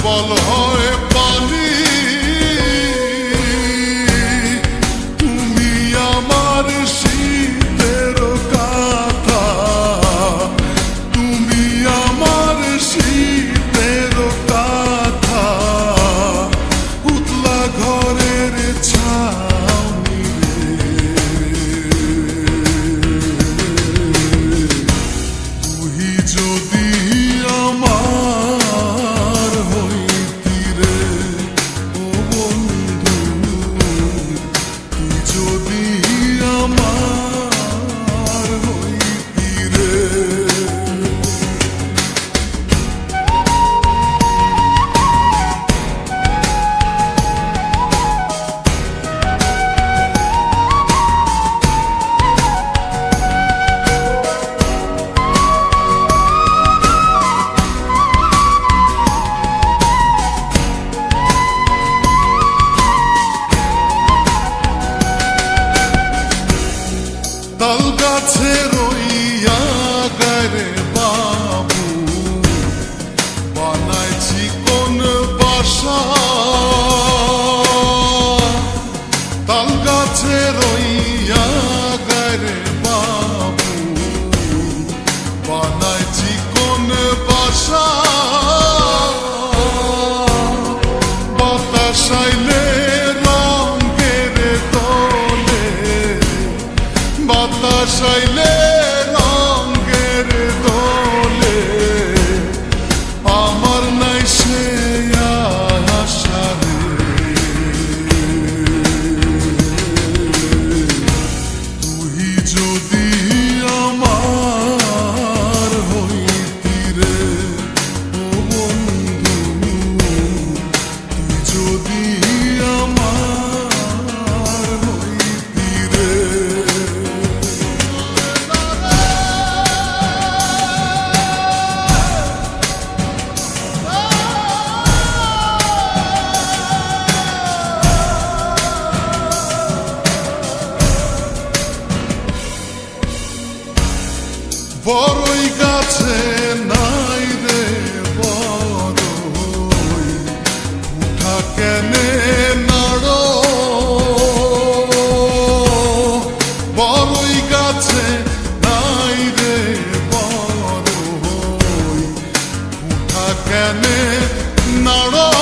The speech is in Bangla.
দুর্বল হয় পানি তুমি আমার শীতের কাঁথা তুমি আমার শীতের কাঁথা উতলা ঘরের ছাউনি তুই যদি আমার হইতি রে ও বন্ধু তুই যদি আমার হইতি রে তাল গাছে রইয়া গারে বাবু বানাইছি কোন বাসা তাল গাছে রইয়া গারে বাবু বানাইছি কোন বাসা বাতাস আইলে রঙের দোলে বাতাস আইলে রঙের দোলে আমার নাই সে আশা রে তুই যদি আমার হইতি রে ও বন্ধু তুই যদি আমার হইতি রে বড়ই গাছে নাই রে বড়ই উঠা কেনে নাড়ো বড়ই গাছে নাই রে বড়ই উঠা কেনে নাড়ো